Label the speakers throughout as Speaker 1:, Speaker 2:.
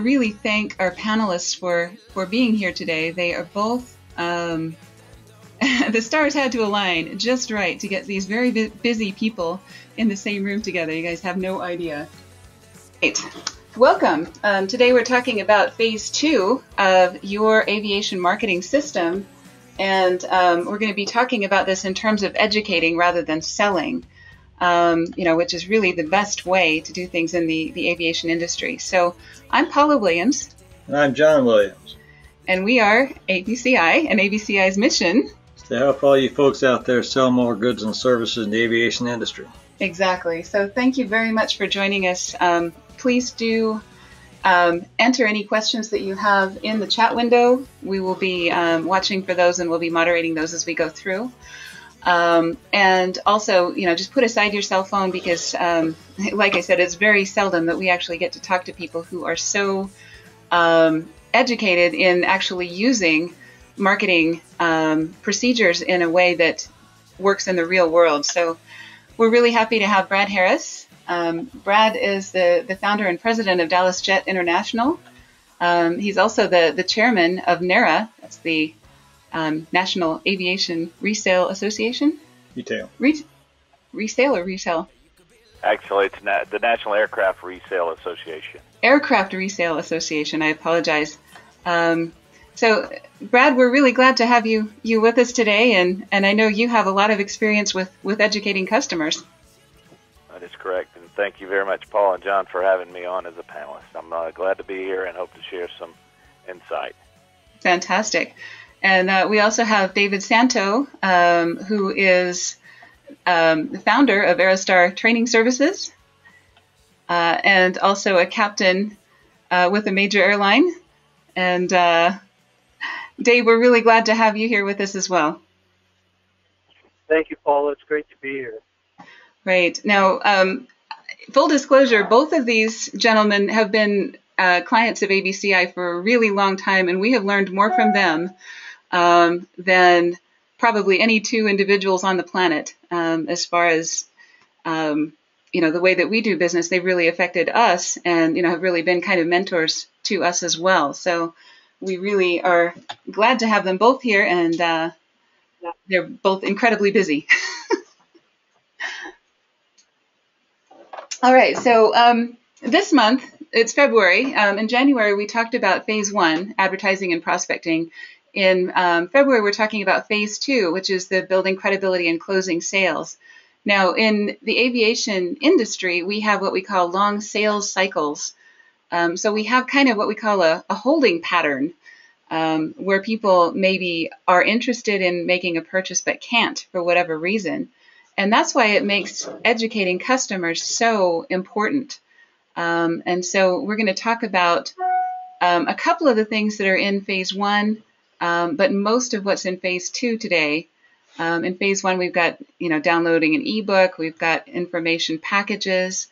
Speaker 1: really thank our panelists for being here today. They are both, the stars had to align just right to get these very busy people in the same room together. You guys have no idea. Great. Welcome. Today we're talking about phase 2 of your aviation marketing system. And we're going to be talking about this in terms of educating rather than selling. Which is really the best way to do things in the aviation industry. So I'm Paula Williams.
Speaker 2: And I'm John Williams.
Speaker 1: And we are ABCI, and ABCI's mission
Speaker 2: is to help all you folks out there sell more goods and services in the aviation industry.
Speaker 1: Exactly. So thank you very much for joining us. Please do enter any questions that you have in the chat window. We will be watching for those, and we'll be moderating those as we go through. And also, just put aside your cell phone because, like I said, it's very seldom that we actually get to talk to people who are so educated in actually using marketing procedures in a way that works in the real world. So we're really happy to have Brad Harris. Brad is the founder and president of Dallas Jet International. He's also the chairman of NARA. That's the National Aviation Resale Association?
Speaker 2: Retail.
Speaker 1: Resale or resale?
Speaker 3: Actually, it's the National Aircraft Resale Association.
Speaker 1: Aircraft Resale Association, I apologize. So, Brad, we're really glad to have you with us today, and I know you have a lot of experience with educating customers.
Speaker 3: That is correct, and thank you very much, Paul and John, for having me on as a panelist. I'm glad to be here and hope to share some insight.
Speaker 1: Fantastic. And we also have David Santo, who is the founder of Aerostar Training Services, and also a captain with a major airline. And Dave, we're really glad to have you here with us as well.
Speaker 4: Thank you, Paula. It's great to be here.
Speaker 1: Right. Now, full disclosure, both of these gentlemen have been clients of ABCI for a really long time, and we have learned more from them than probably any two individuals on the planet. As far as, the way that we do business, they've really affected us and, have really been kind of mentors to us as well. So we really are glad to have them both here, and they're both incredibly busy. All right, so this month, it's February. In January, we talked about phase 1, advertising and prospecting. In February, we're talking about phase 2, which is the building credibility and closing sales. Now, in the aviation industry, we have what we call long sales cycles. So we have kind of what we call a holding pattern, where people maybe are interested in making a purchase but can't for whatever reason. And that's why it makes educating customers so important. And so we're going to talk about a couple of the things that are in phase 1, but most of what's in phase 2 today. In phase 1, we've got, downloading an ebook, we've got information packages,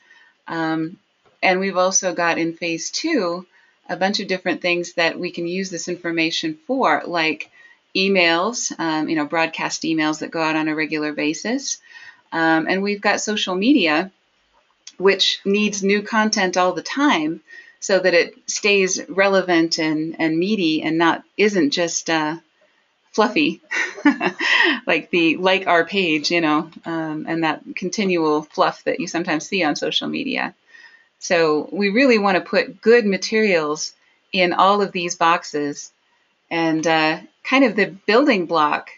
Speaker 1: and we've also got in phase 2 a bunch of different things that we can use this information for, like emails, broadcast emails that go out on a regular basis. And we've got social media, which needs new content all the time, so that it stays relevant and meaty and isn't just fluffy, like our page, and that continual fluff that you sometimes see on social media. So we really want to put good materials in all of these boxes, and kind of the building block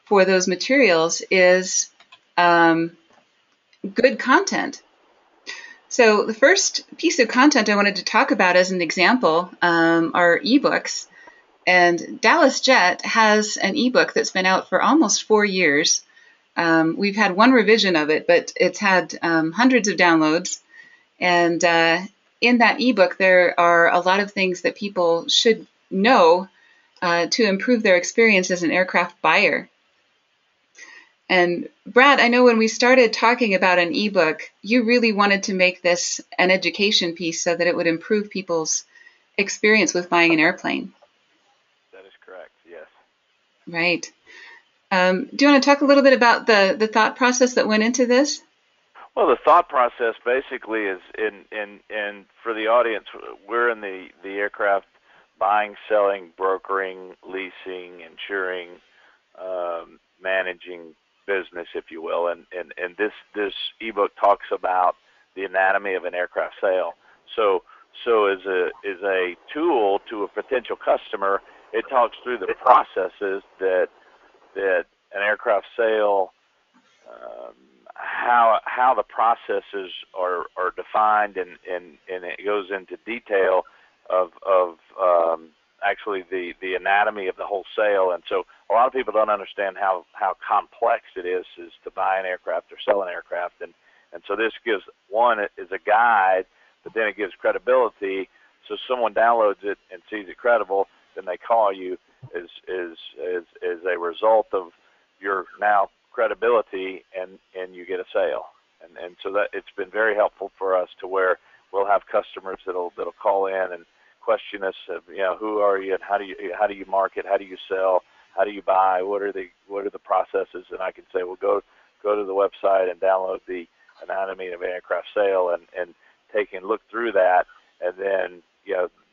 Speaker 1: for those materials is good content. So the first piece of content I wanted to talk about as an example are eBooks. And Dallas Jet has an ebook that's been out for almost 4 years. We've had one revision of it, but it's had hundreds of downloads. And in that ebook, there are a lot of things that people should know to improve their experience as an aircraft buyer. And Brad, I know when we started talking about an ebook, you really wanted to make this an education piece so that it would improve people's experience with buying an airplane.
Speaker 3: That is correct, yes.
Speaker 1: Right. Do you want to talk a little bit about the thought process that went into this?
Speaker 3: Well, the thought process basically is in for the audience, we're in the aircraft buying, selling, brokering, leasing, insuring, managing business, if you will, and this ebook talks about the anatomy of an aircraft sale. So as a tool to a potential customer, it talks through the processes that an aircraft sale, how the processes are defined, and it goes into detail of actually the anatomy of the whole sale. And so a lot of people don't understand how complex it is to buy an aircraft or sell an aircraft, and so this gives one is a guide, but then it gives credibility. So someone downloads it and sees it credible, then they call you as a result of your now credibility, and you get a sale. And so that it's been very helpful for us to where we'll have customers that'll call in and question us of, who are you and how do you market, how do you sell, how do you buy, what are the processes, and I can say, well, go to the website and download the anatomy of an aircraft sale and take and look through that, and then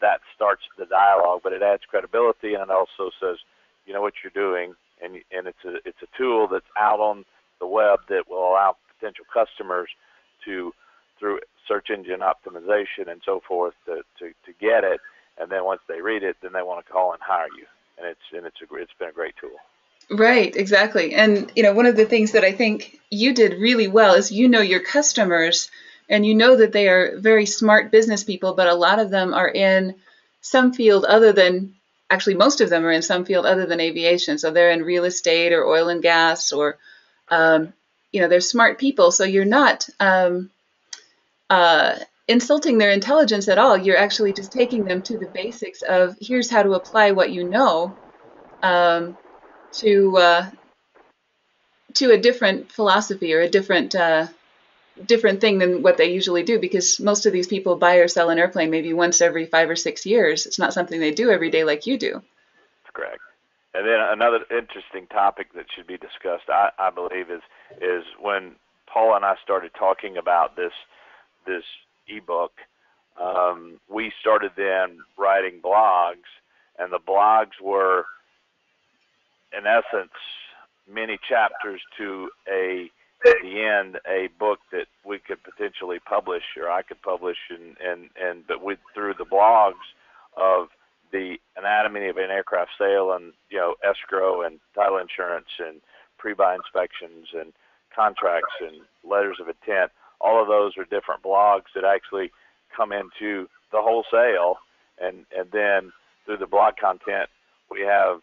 Speaker 3: that starts the dialogue, but it adds credibility, and it also says you know what you're doing, and it's a tool that's out on the web that will allow potential customers to, through search engine optimization and so forth, to get it, and then once they read it, then they want to call and hire you, and it's been a great tool.
Speaker 1: Right, exactly. And one of the things that I think you did really well is your customers, and that they are very smart business people, but a lot of them are in some field other than, actually most of them are in some field other than aviation. So they're in real estate or oil and gas, or they're smart people. So you're not insulting their intelligence at all. You're actually just taking them to the basics of here's how to apply what you know to a different philosophy or a different thing than what they usually do, because most of these people buy or sell an airplane maybe once every 5 or 6 years. It's not something they do every day like you do.
Speaker 3: That's correct. And then another interesting topic that should be discussed, I believe, is when Paul and I started talking about this ebook, we started then writing blogs, and the blogs were, in essence, many chapters to at the end, a book that we could potentially publish, or I could publish, but through the blogs of the anatomy of an aircraft sale, and escrow and title insurance and pre-buy inspections and contracts and letters of intent. All of those are different blogs that actually come into the whole sale, and then through the blog content, we have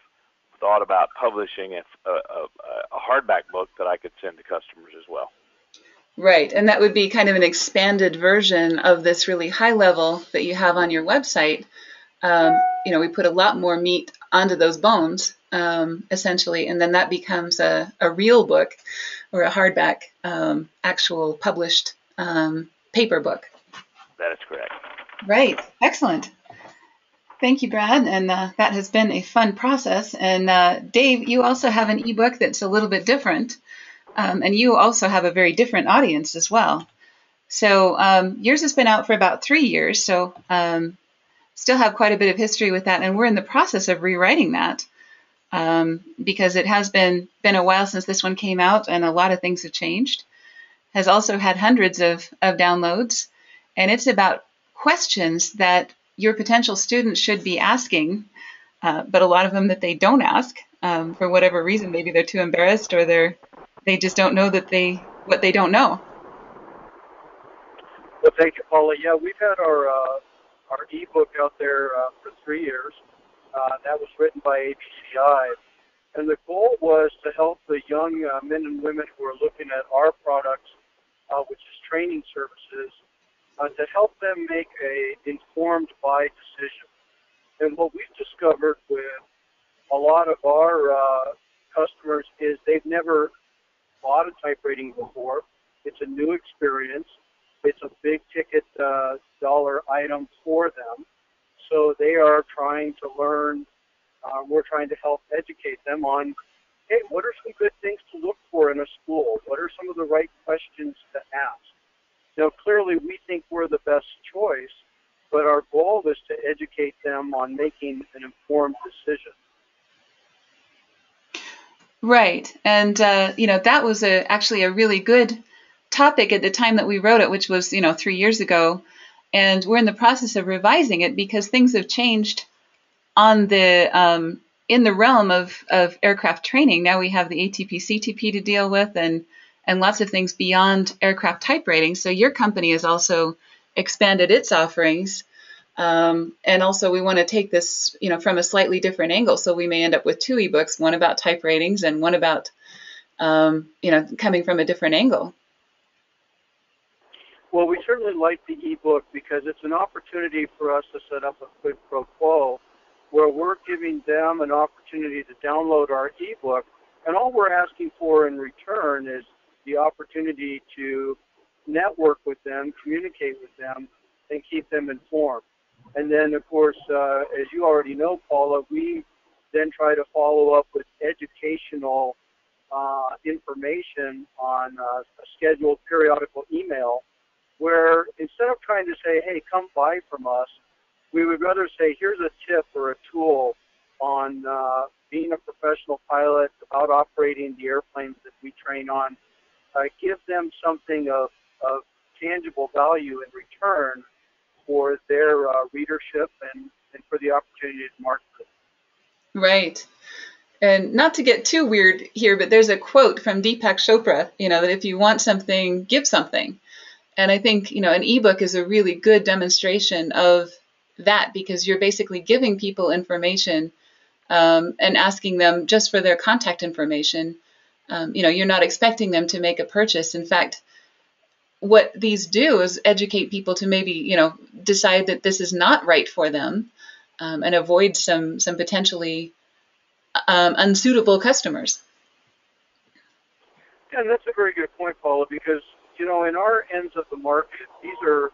Speaker 3: thought about publishing a hardback book that I could send to customers as well.
Speaker 1: Right, and that would be kind of an expanded version of this really high level that you have on your website. We put a lot more meat onto those bones, essentially, and then that becomes a real book or a hardback, actual published paper book.
Speaker 3: That is correct.
Speaker 1: Right, excellent. Thank you, Brad, and that has been a fun process. And Dave, you also have an ebook that's a little bit different, and you also have a very different audience as well. So yours has been out for about 3 years, so still have quite a bit of history with that, and we're in the process of rewriting that because it has been a while since this one came out, and a lot of things have changed. Has also had hundreds of downloads, and it's about questions that your potential students should be asking, but a lot of them that they don't ask for whatever reason. Maybe they're too embarrassed, or they just don't know what they don't know.
Speaker 4: Well, thank you, Paula. Yeah, we've had our ebook out there for 3 years. That was written by ABCI, and the goal was to help the young men and women who are looking at our products, which is training services, to help them make a informed buy decision. And what we've discovered with a lot of our customers is they've never bought a type rating before. It's a new experience. It's a big ticket dollar item for them. So they are trying to learn. We're trying to help educate them on hey, what are some good things to look for in a school? What are some of the right questions to ask? Clearly we think we're the best choice, but our goal is to educate them on making an informed decision.
Speaker 1: Right. And, that was actually a really good topic at the time that we wrote it, which was, 3 years ago. And we're in the process of revising it because things have changed on in the realm of aircraft training. Now we have the ATP, CTP to deal with and lots of things beyond aircraft type rating. So your company has also expanded its offerings. And also we want to take this, from a slightly different angle. So we may end up with 2 ebooks, one about type ratings and one about, coming from a different angle.
Speaker 4: Well, we certainly like the ebook because it's an opportunity for us to set up a quid pro quo where we're giving them an opportunity to download our ebook, and all we're asking for in return is the opportunity to network with them, communicate with them, and keep them informed. And then, of course, as you already know, Paula, we then try to follow up with educational information on a scheduled periodical email where instead of trying to say, hey, come buy from us, we would rather say, here's a tip or a tool on being a professional pilot, about operating the airplanes that we train on. Give them something of tangible value in return for their readership and for the opportunity to market it.
Speaker 1: Right. And not to get too weird here, but there's a quote from Deepak Chopra, that if you want something, give something. And I think, an ebook is a really good demonstration of that because you're basically giving people information and asking them just for their contact information. You're not expecting them to make a purchase. In fact, what these do is educate people to maybe, decide that this is not right for them and avoid some potentially unsuitable customers.
Speaker 4: Yeah, and that's a very good point, Paula, because in our ends of the market, these are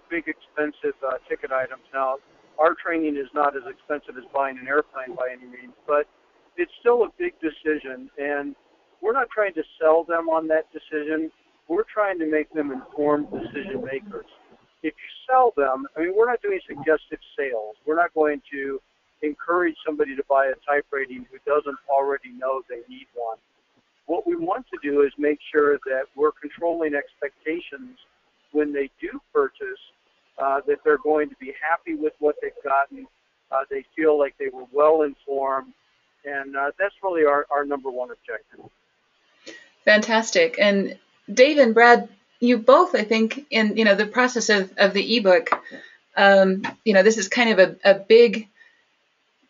Speaker 4: big, expensive ticket items. Now, our training is not as expensive as buying an airplane by any means, but it's still a big decision, and we're not trying to sell them on that decision. We're trying to make them informed decision makers. If you sell them, we're not doing suggestive sales. We're not going to encourage somebody to buy a type rating who doesn't already know they need one. What we want to do is make sure that we're controlling expectations when they do purchase, that they're going to be happy with what they've gotten. They feel like they were well informed, and that's really our number one objective.
Speaker 1: Fantastic. And Dave and Brad, you both, I think, in the process of the ebook, this is kind of a big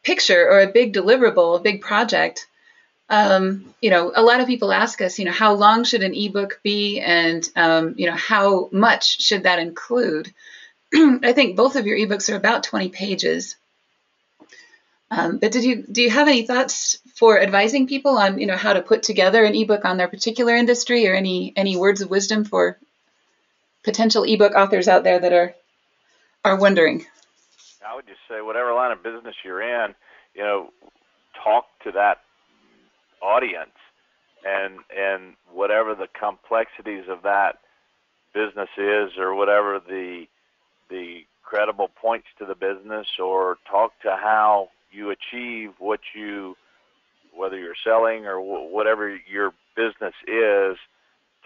Speaker 1: picture or a big deliverable, a big project. A lot of people ask us, how long should an ebook be, and how much should that include? I think both of your ebooks are about 20 pages. But do you have any thoughts for advising people on how to put together an ebook on their particular industry, or any words of wisdom for potential ebook authors out there that are wondering?
Speaker 3: I would just say whatever line of business you're in, talk to that audience, and whatever the complexities of that business is, or whatever the credible points to the business, or talk to how you achieve whether you're selling or whatever your business is,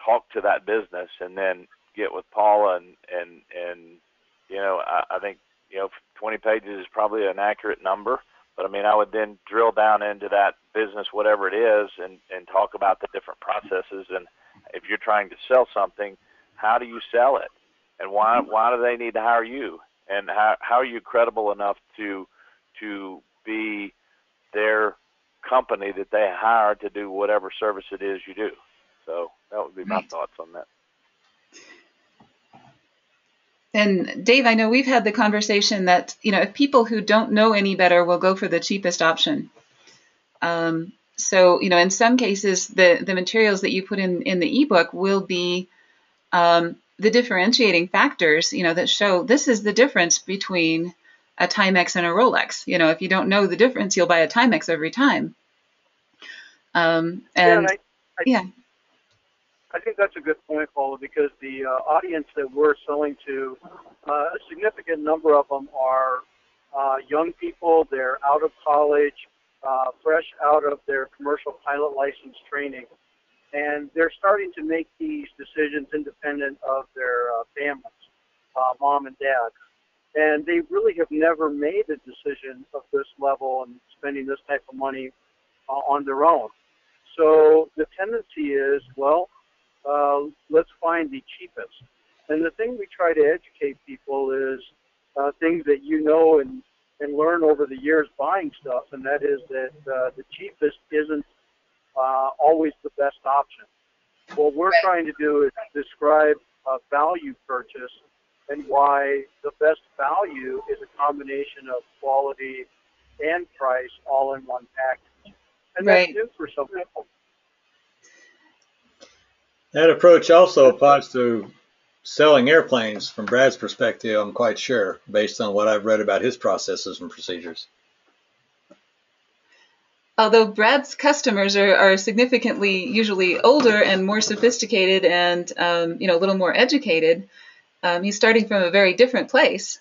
Speaker 3: talk to that business, and then get with Paula and I think 20 pages is probably an accurate number. But I would then drill down into that business, whatever it is, and talk about the different processes. And if you're trying to sell something, how do you sell it? And why do they need to hire you? And how are you credible enough to be their company that they hire to do whatever service it is you do? So that would be my thoughts on that.
Speaker 1: And Dave, I know we've had the conversation that, if people who don't know any better will go for the cheapest option. So, in some cases, the materials that you put in the ebook will be the differentiating factors, that show this is the difference between a Timex and a Rolex. If you don't know the difference, you'll buy a Timex every time. And
Speaker 4: I,
Speaker 1: yeah,
Speaker 4: I think that's a good point, Paula, because the audience that we're selling to, a significant number of them are young people. They're out of college, fresh out of their commercial pilot license training, and they're starting to make these decisions independent of their families, mom and dad. And they really have never made a decision of this level and spending this type of money on their own. So the tendency is, well, let's find the cheapest. And the thing we try to educate people is things that you know and learn over the years buying stuff, and that is that the cheapest isn't always the best option. What we're trying to do is describe a value purchase and why the best value is a combination of quality and price all in one package. And that's
Speaker 1: right.
Speaker 4: new for some people.
Speaker 2: That approach also applies to selling airplanes from Brad's perspective, I'm quite sure, based on what I've read about his processes and procedures.
Speaker 1: Although Brad's customers are significantly usually older and more sophisticated and a little more educated, he's starting from a very different place.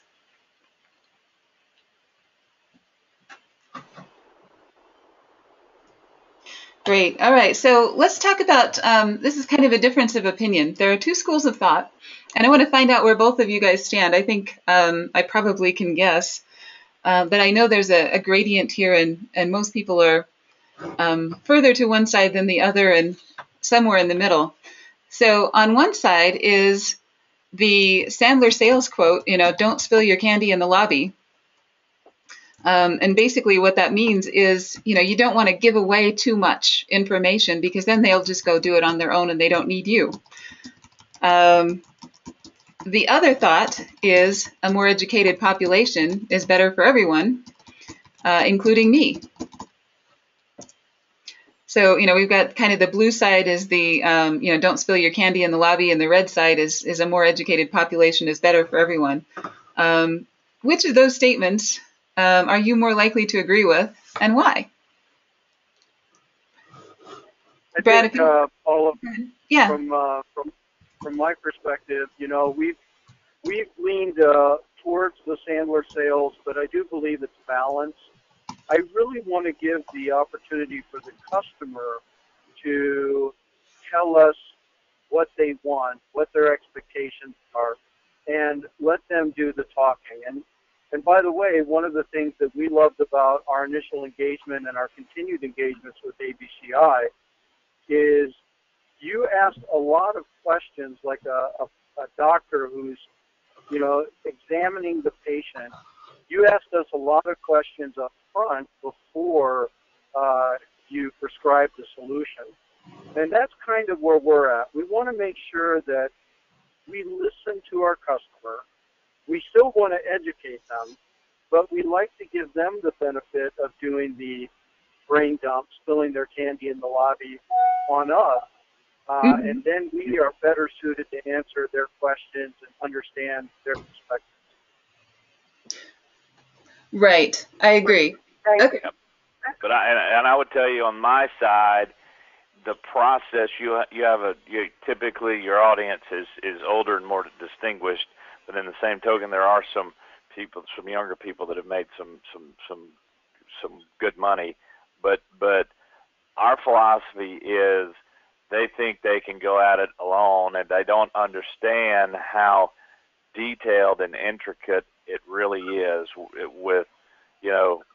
Speaker 1: Great. All right. So let's talk about this is kind of a difference of opinion. There are two schools of thought, and I want to find out where both of you guys stand. I think I probably can guess, but I know there's a gradient here, and most people are further to one side than the other and somewhere in the middle. So on one side is the Sandler sales quote, don't spill your candy in the lobby. And basically what that means is, you don't want to give away too much information because then they'll just go do it on their own and they don't need you. The other thought is a more educated population is better for everyone, including me. So, we've got kind of the blue side is the, don't spill your candy in the lobby, and the red side is a more educated population is better for everyone. Which of those statements are you more likely to agree with, and why?
Speaker 4: I
Speaker 1: Brad,
Speaker 4: think, Paula,
Speaker 1: yeah.
Speaker 4: from my perspective, we've leaned towards the Sandler sales, but I do believe it's balanced. I really want to give the opportunity for the customer to tell us what they want, what their expectations are, and let them do the talking. And by the way, one of the things that we loved about our initial engagement and our continued engagements with ABCI is you asked a lot of questions like a doctor who's, examining the patient. You asked us a lot of questions up front before you prescribe the solution. And that's kind of where we're at. We want to make sure that we listen to our customer. We still want to educate them, but we like to give them the benefit of doing the brain dump, spilling their candy in the lobby on us. And then we are better suited to answer their questions and understand their perspective.
Speaker 1: Right. I agree. Okay.
Speaker 3: But I would tell you on my side, the process typically your audience is older and more distinguished, but in the same token there are some younger people that have made some good money, but our philosophy is they think they can go at it alone, and they don't understand how detailed and intricate it really is with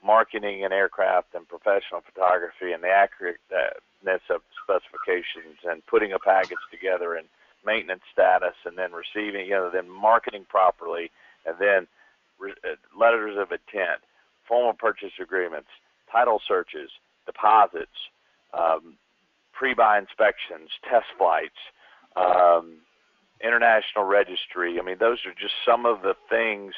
Speaker 3: marketing and aircraft and professional photography and the accurateness of specifications and putting a package together and maintenance status and then receiving, then marketing properly, and then letters of intent, formal purchase agreements, title searches, deposits, pre-buy inspections, test flights, international registry. I mean, those are just some of the things,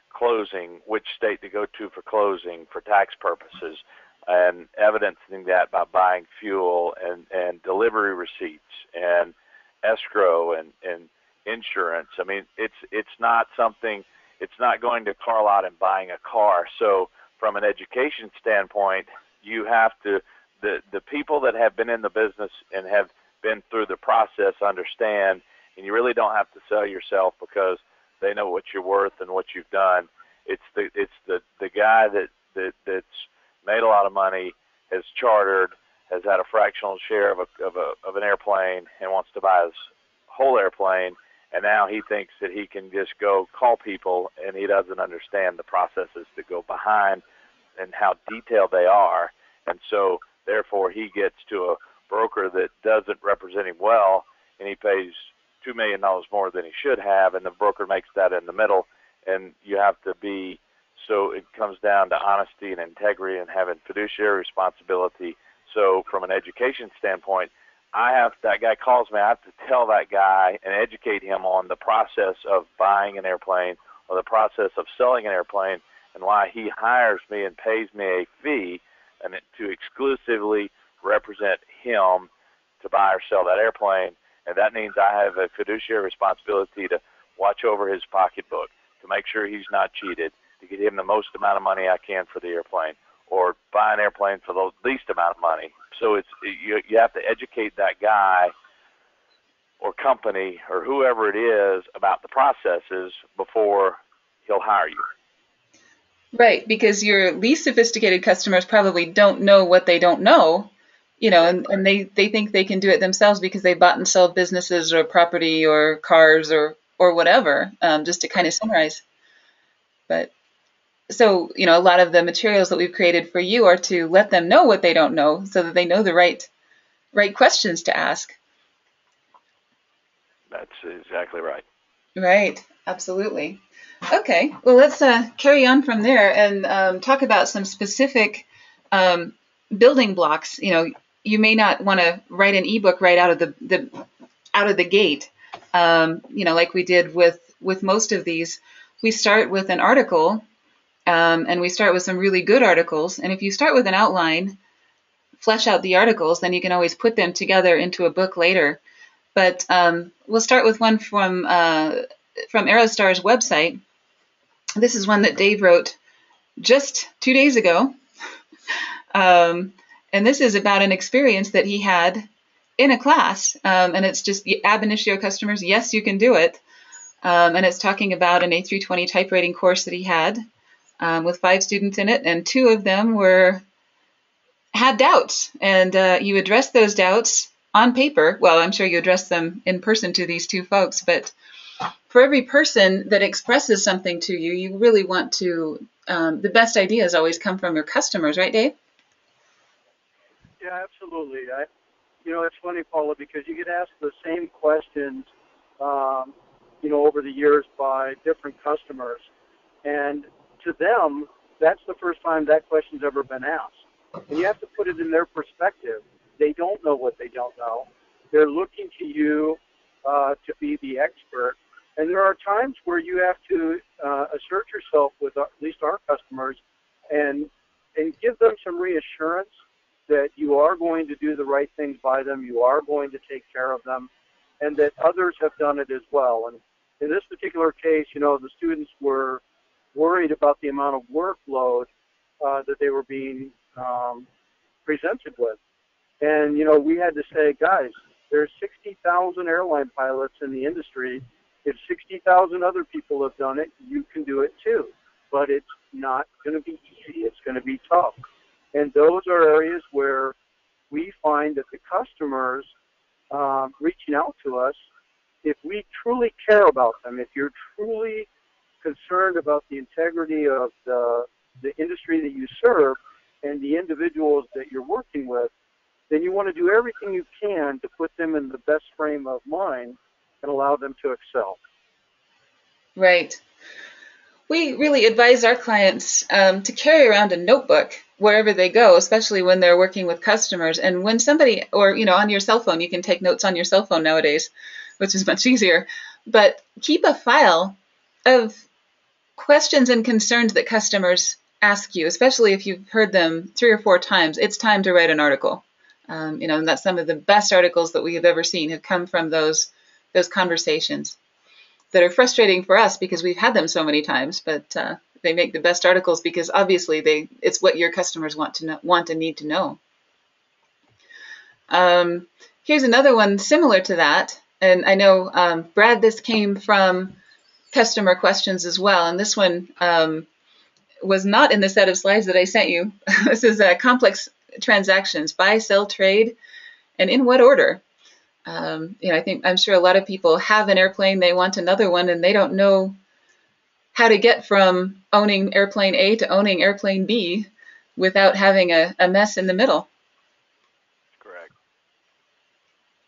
Speaker 3: closing, which state to go to for closing for tax purposes, and evidencing that by buying fuel and delivery receipts and escrow and insurance. I mean, it's not going to a car lot and buying a car. So from an education standpoint, you have to the people that have been in the business and have been through the process understand, and you really don't have to sell yourself because they know what you're worth and what you've done. It's the guy that's made a lot of money, has chartered, has had a fractional share of an airplane, and wants to buy his whole airplane, and now he thinks that he can just go call people, and he doesn't understand the processes that go behind and how detailed they are. And so therefore he gets to a broker that doesn't represent him well, and he pays $2 million more than he should have, and the broker makes that in the middle. And you have to be, so it comes down to honesty and integrity and having fiduciary responsibility. So from an education standpoint, that guy calls me, I have to tell that guy and educate him on the process of buying an airplane or the process of selling an airplane, and why he hires me and pays me a fee and to exclusively represent him to buy or sell that airplane. And that means I have a fiduciary responsibility to watch over his pocketbook, to make sure he's not cheated, to get him the most amount of money I can for the airplane, or buy an airplane for the least amount of money. So you have to educate that guy or company or whoever it is about the processes before he'll hire you.
Speaker 1: Right, because your least sophisticated customers probably don't know what they don't know, and they think they can do it themselves because they bought and sold businesses or property or cars or whatever, just to kind of summarize. But so, a lot of the materials that we've created for you are to let them know what they don't know so that they know the right questions to ask.
Speaker 3: That's exactly right.
Speaker 1: Right, absolutely. Okay, well, let's carry on from there and talk about some specific building blocks. You may not want to write an ebook right out of the gate. Like we did with most of these, we start with an article, and we start with some really good articles. And if you start with an outline, flesh out the articles, then you can always put them together into a book later. But we'll start with one from Aerostar's website. This is one that Dave wrote just 2 days ago. And this is about an experience that he had in a class. And it's just ab initio customers, yes, you can do it. And it's talking about an A320 type rating course that he had with 5 students in it. And 2 of them had doubts. And you addressed those doubts on paper. Well, I'm sure you addressed them in person to these 2 folks, but for every person that expresses something to you, you really want to, the best ideas always come from your customers, right, Dave?
Speaker 4: Yeah, absolutely. It's funny, Paula, because you get asked the same questions, over the years by different customers. And to them, that's the first time that question's ever been asked. And you have to put it in their perspective. They don't know what they don't know. They're looking to you to be the expert. And there are times where you have to assert yourself with at least our customers and give them some reassurance that you are going to do the right things by them, you are going to take care of them, and that others have done it as well. And in this particular case, the students were worried about the amount of workload that they were being presented with. And, we had to say, guys, there's 60,000 airline pilots in the industry. If 60,000 other people have done it, you can do it too. But it's not going to be easy. It's going to be tough. And those are areas where we find that the customers reaching out to us, if we truly care about them, if you're truly concerned about the integrity of the industry that you serve and the individuals that you're working with, then you want to do everything you can to put them in the best frame of mind and allow them to excel.
Speaker 1: Right. We really advise our clients to carry around a notebook wherever they go, especially when they're working with customers. And when somebody, or, on your cell phone, you can take notes on your cell phone nowadays, which is much easier. But keep a file of questions and concerns that customers ask you, especially if you've heard them 3 or 4 times. It's time to write an article. And that's some of the best articles that we have ever seen have come from those conversations that are frustrating for us because we've had them so many times, but they make the best articles because obviously it's what your customers want and need to know. Here's another one similar to that. And I know, Brad, this came from customer questions as well. And this one was not in the set of slides that I sent you. This is complex transactions, buy, sell, trade, and in what order. I'm sure a lot of people have an airplane, they want another one, and they don't know how to get from owning airplane A to owning airplane B without having a mess in the middle.
Speaker 3: Correct.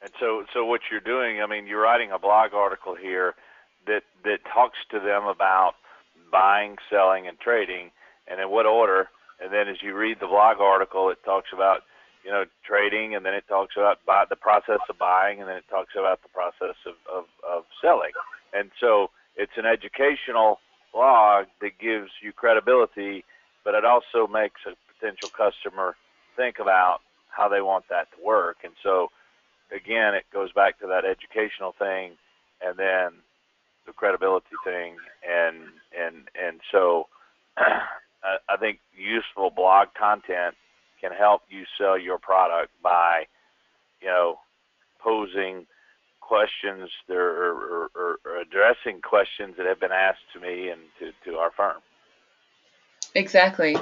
Speaker 3: And so what you're doing, I mean, you're writing a blog article here that talks to them about buying, selling, and trading, and in what order. And then as you read the blog article, it talks about, trading, and then it talks about the process of buying, and then it talks about the process of selling. And so it's an educational blog that gives you credibility, but it also makes a potential customer think about how they want that to work. And so, again, it goes back to that educational thing, and then the credibility thing, and so I think useful blog content can help you sell your product by, posing questions or addressing questions that have been asked to me and to our firm.
Speaker 1: Exactly.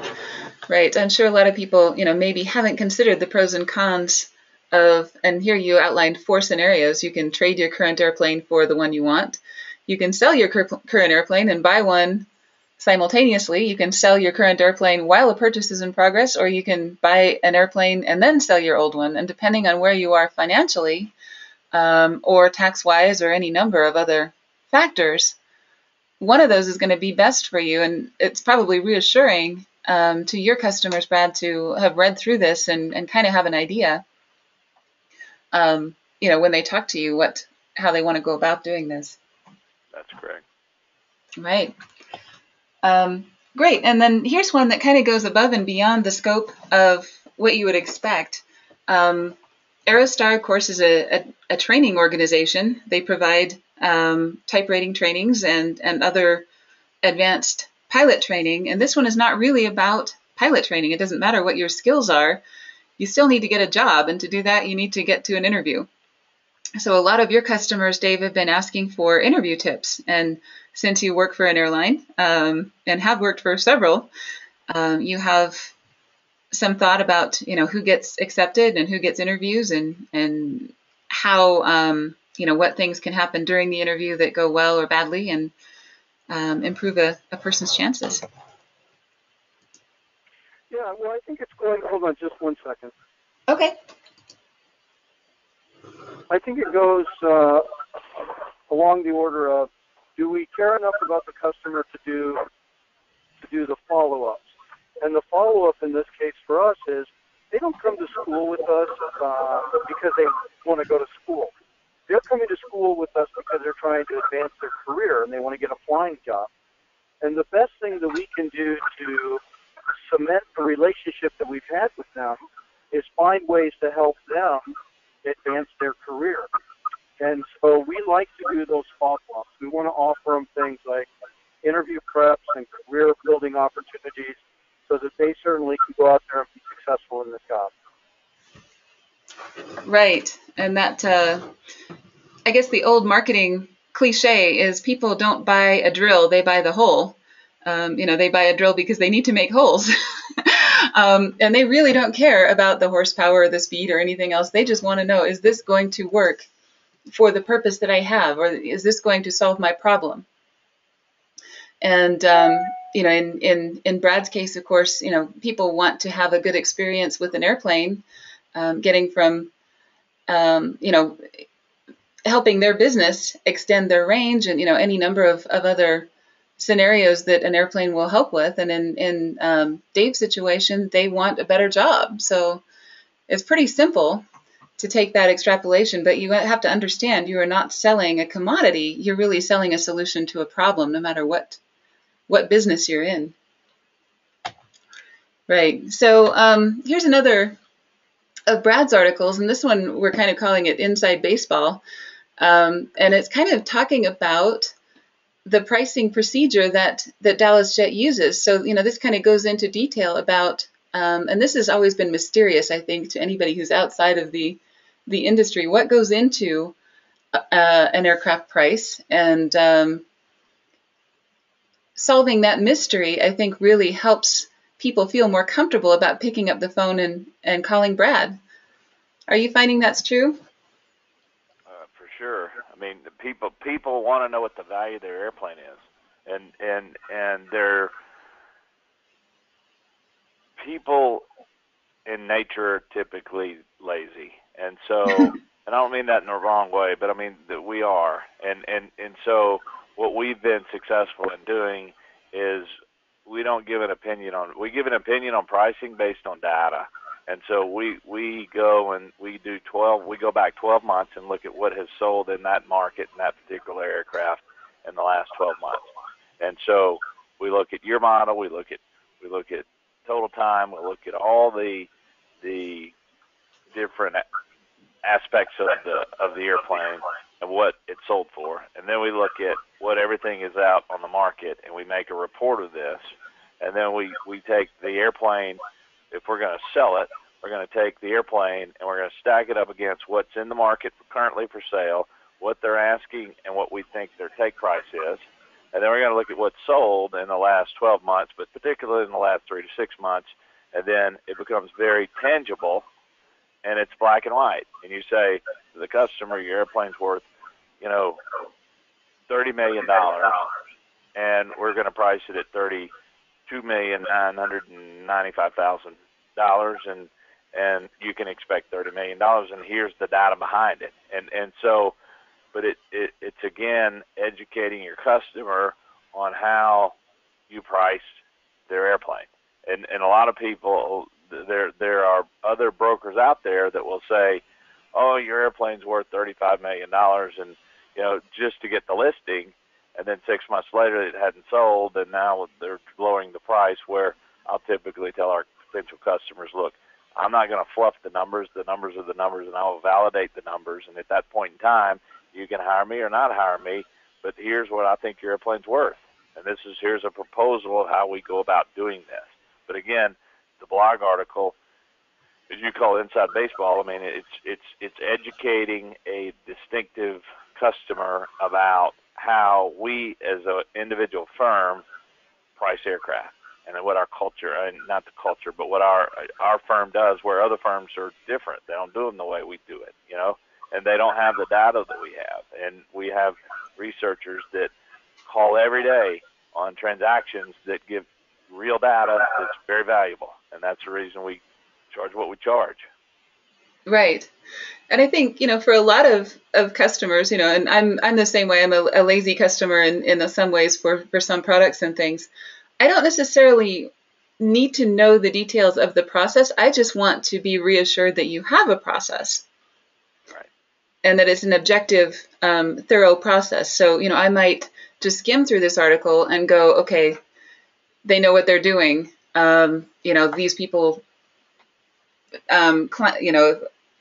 Speaker 1: Right. I'm sure a lot of people, maybe haven't considered the pros and cons of, and here you outlined 4 scenarios. You can trade your current airplane for the one you want. You can sell your current airplane and buy one simultaneously. You can sell your current airplane while a purchase is in progress, or you can buy an airplane and then sell your old one. And depending on where you are financially, or tax-wise, or any number of other factors, one of those is going to be best for you. And it's probably reassuring to your customers, Brad, to have read through this and kind of have an idea, when they talk to you, how they want to go about doing this.
Speaker 3: That's correct.
Speaker 1: Right. Great. And then here's one that kind of goes above and beyond the scope of what you would expect. Aerostar, of course, is a training organization. They provide type rating trainings and other advanced pilot training. And this one is not really about pilot training. It doesn't matter what your skills are. You still need to get a job. And to do that, you need to get to an interview. So a lot of your customers, Dave, have been asking for interview tips. And since you work for an airline and have worked for several, you have some thought about, who gets accepted and who gets interviews and how, what things can happen during the interview that go well or badly and improve a person's chances.
Speaker 4: Yeah, well, I think it's going, hold on just one second.
Speaker 1: Okay.
Speaker 4: I think it goes along the order of, do we care enough about the customer to do the follow-ups? And the follow-up in this case for us is they don't come to school with us because they want to go to school. They're coming to school with us because they're trying to advance their career and they want to get a flying job. And the best thing that we can do to cement the relationship that we've had with them is find ways to help them advance their career. And so we like to do those follow-ups. We want to offer them things like interview preps and career building opportunities so that they certainly can go out there and be successful in this job.
Speaker 1: Right. And that, I guess the old marketing cliche is people don't buy a drill, they buy the hole. They buy a drill because they need to make holes. And they really don't care about the horsepower or the speed or anything else. They just want to know, is this going to work for the purpose that I have, or is this going to solve my problem? And, in Brad's case, of course, people want to have a good experience with an airplane, getting from, helping their business extend their range and, any number of other scenarios that an airplane will help with. And in Dave's situation, they want a better job. So it's pretty simple to take that extrapolation, but you have to understand you are not selling a commodity. You're really selling a solution to a problem, no matter what business you're in. Right. So here's another of Brad's articles, and this one we're kind of calling it Inside Baseball. And it's kind of talking about the pricing procedure that Dallas Jet uses. So, this kind of goes into detail about, and this has always been mysterious, I think, to anybody who's outside of the the industry, what goes into an aircraft price, and solving that mystery, I think, really helps people feel more comfortable about picking up the phone and calling Brad. Are you finding that's true?
Speaker 3: For sure. I mean, people want to know what the value of their airplane is, and they're people in nature are typically lazy, and so, and I don't mean that in the wrong way, but I mean that we are, and so what we've been successful in doing is we give an opinion on pricing based on data. And so we go and we go back 12 months and look at what has sold in that market in that particular aircraft in the last 12 months. And so we look at year model, we look at total time, we look at all the different aspects of the airplane and what it sold for. And then we look at what everything is out on the market, and we make a report of this. And then we take the airplane. If we're going to sell it, we're going to take the airplane and we're going to stack it up against what's in the market currently for sale, what they're asking, and what we think their take price is. And then we're going to look at what's sold in the last 12 months, but particularly in the last 3 to 6 months. And then it becomes very tangible, and it's black and white. And you say to the customer, your airplane's worth, $30 million, and we're going to price it at $2,995,000, and you can expect $30 million, and here's the data behind it. And so, but it's again educating your customer on how you price their airplane. And a lot of people, there are other brokers out there that will say, oh, your airplane's worth $35 million, and just to get the listing. And then 6 months later, it hadn't sold, and now they're lowering the price, where I'll typically tell our potential customers, look, I'm not going to fluff the numbers. The numbers are the numbers, and I will validate the numbers. And at that point in time, you can hire me or not hire me, but here's what I think your airplane's worth. And here's a proposal of how we go about doing this. But again, the blog article, as you call it, Inside Baseball, I mean, it's educating a distinctive customer about how we as an individual firm price aircraft, and what our culture, and not the culture, but what our firm does, where other firms are different. They don't do them the way we do it, and they don't have the data that we have. And we have researchers that call every day on transactions that give real data that's very valuable, and that's the reason we charge what we charge.
Speaker 1: Right. And I think, for a lot of customers, and I'm the same way. I'm a lazy customer in some ways for some products and things. I don't necessarily need to know the details of the process. I just want to be reassured that you have a process.
Speaker 3: Right.
Speaker 1: And that it's an objective, thorough process. So, I might just skim through this article and go, okay, they know what they're doing. These people,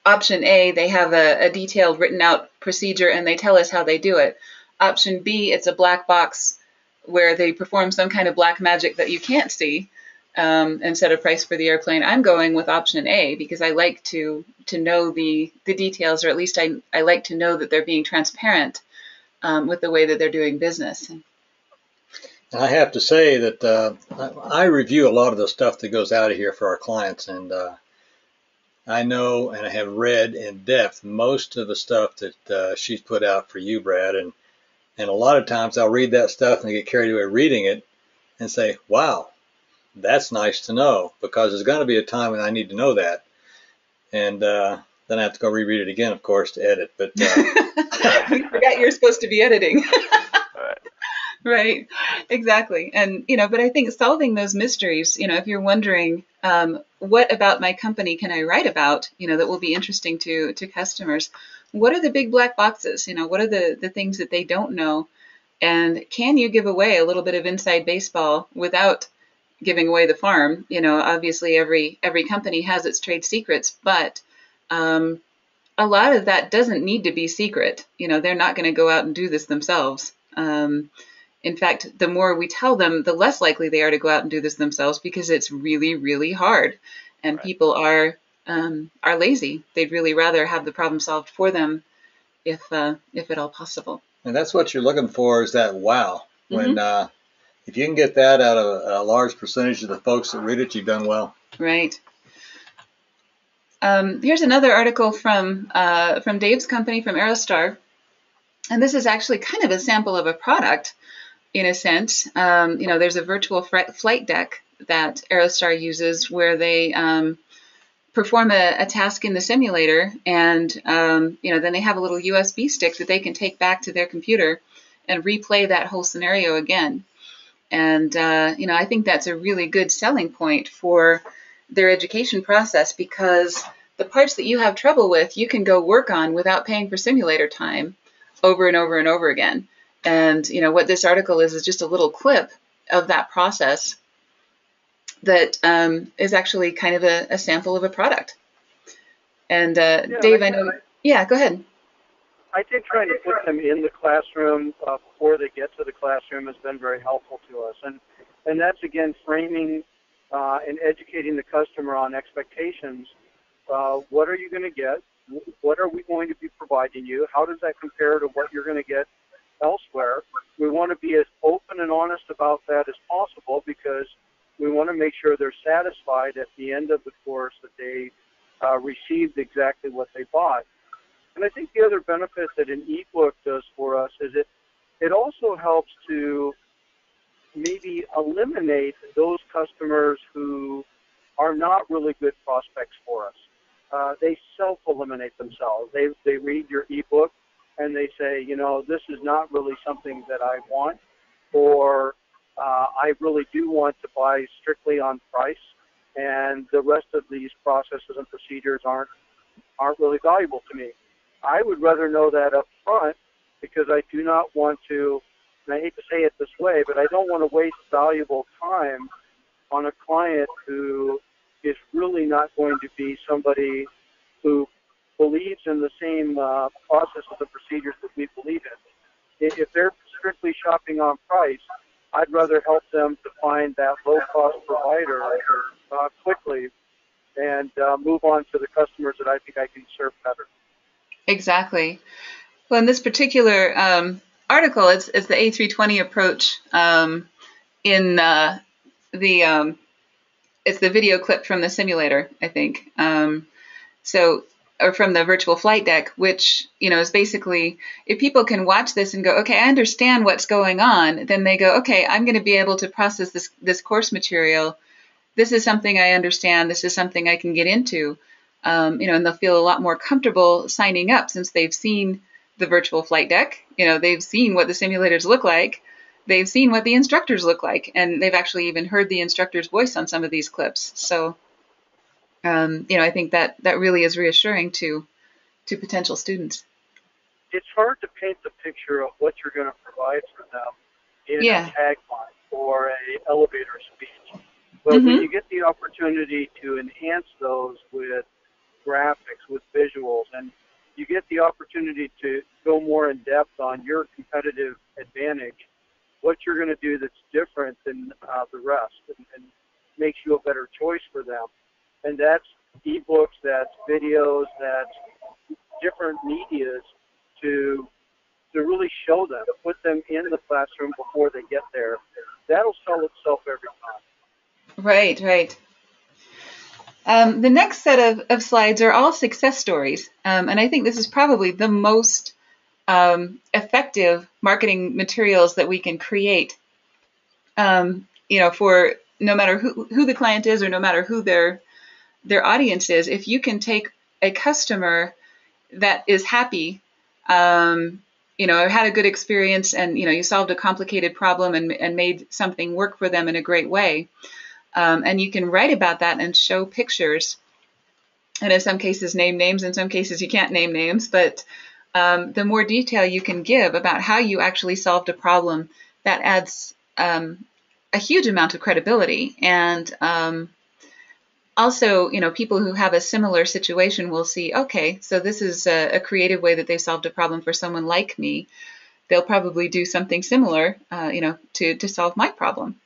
Speaker 1: option A, they have a detailed written out procedure and they tell us how they do it. Option B, it's a black box where they perform some kind of black magic that you can't see and set a price for the airplane. I'm going with option A because I like to know the details, or at least I like to know that they're being transparent with the way that they're doing business.
Speaker 2: And I have to say that I review a lot of the stuff that goes out of here for our clients, and I know and I have read in depth most of the stuff that she's put out for you, Brad, and a lot of times I'll read that stuff and get carried away reading it and say, wow, that's nice to know, because there's going to be a time when I need to know that. And then I have to go reread it again, of course, to edit. But
Speaker 1: we forgot you're supposed to be editing. Right, exactly. And, but I think solving those mysteries, if you're wondering, what about my company can I write about, that will be interesting to customers? What are the big black boxes? What are the things that they don't know? And can you give away a little bit of inside baseball without giving away the farm? Obviously every company has its trade secrets, but a lot of that doesn't need to be secret. They're not going to go out and do this themselves. In fact, the more we tell them, the less likely they are to go out and do this themselves, because it's really, really hard. And
Speaker 3: Right.
Speaker 1: People are are lazy. They'd really rather have the problem solved for them if at all possible.
Speaker 2: And that's what you're looking for, is that wow. When
Speaker 1: Mm-hmm.
Speaker 2: if you can get that out of a large percentage of the folks that read it, you've done well.
Speaker 1: Right. Here's another article from Dave's company, from Aerostar, and this is actually kind of a sample of a product in a sense. There's a virtual flight deck that Aerostar uses where they perform a task in the simulator, and then they have a little USB stick that they can take back to their computer and replay that whole scenario again. And I think that's a really good selling point for their education process, because the parts that you have trouble with, you can go work on without paying for simulator time over and over and over again. And what this article is just a little clip of that process that is actually kind of a sample of a product. And Dave, I know. Yeah, go ahead.
Speaker 4: I think trying to put them in the classroom before they get to the classroom has been very helpful to us. And that's, again, framing and educating the customer on expectations. What are you going to get? What are we going to be providing you? How does that compare to what you're going to get elsewhere? We want to be as open and honest about that as possible, because we want to make sure they're satisfied at the end of the course that they received exactly what they bought. And I think the other benefit that an ebook does for us is it also helps to maybe eliminate those customers who are not really good prospects for us. They self-eliminate themselves. They read your ebook and they say, this is not really something that I want, or I really do want to buy strictly on price, and the rest of these processes and procedures aren't really valuable to me. I would rather know that up front, because I do not want to, and I hate to say it this way, but I don't want to waste valuable time on a client who is really not going to be somebody who believes in the same processes and procedures that we believe in. If they're strictly shopping on price, I'd rather help them to find that low-cost provider quickly and move on to the customers that I think I can serve better.
Speaker 1: Exactly. Well, in this particular article, it's the A320 approach in it's the video clip from the simulator, I think. Or from the virtual flight deck, which, is basically, if people can watch this and go, okay, I understand what's going on, then they go, okay, I'm going to be able to process this course material. This is something I understand. This is something I can get into. And they'll feel a lot more comfortable signing up, since they've seen the virtual flight deck. They've seen what the simulators look like. They've seen what the instructors look like, and they've actually even heard the instructor's voice on some of these clips. So, I think that really is reassuring to potential students.
Speaker 4: It's hard to paint the picture of what you're going to provide for them in a tagline or an elevator speech. But when you get the opportunity to enhance those with graphics, with visuals, and you get the opportunity to go more in depth on your competitive advantage, what you're going to do that's different than the rest and makes you a better choice for them. And that's ebooks, that's videos, that's different medias to really show them, to put them in the classroom before they get there. That'll sell itself every time.
Speaker 1: Right. The next set of slides are all success stories. And I think this is probably the most effective marketing materials that we can create, for no matter who the client is, or no matter who their audience is. If you can take a customer that is happy, or had a good experience, and, you solved a complicated problem and made something work for them in a great way, and you can write about that and show pictures, and in some cases name names, in some cases you can't name names, but the more detail you can give about how you actually solved a problem, that adds a huge amount of credibility. And also, people who have a similar situation will see, okay, so this is a creative way that they solved a problem for someone like me. They'll probably do something similar, to solve my problem.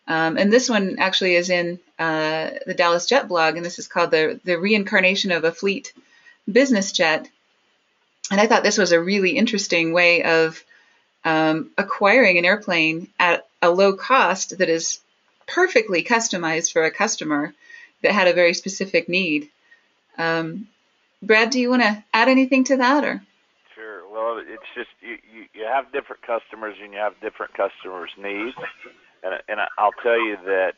Speaker 1: And this one actually is in the Dallas Jet blog, and this is called the Reincarnation of a Fleet Business Jet. And I thought this was a really interesting way of acquiring an airplane at a low cost that is perfectly customized for a customer that had a very specific need. Brad, do you want to add anything to that, or?
Speaker 3: Sure. Well, it's just you have different customers and you have different customers' needs, and I'll tell you that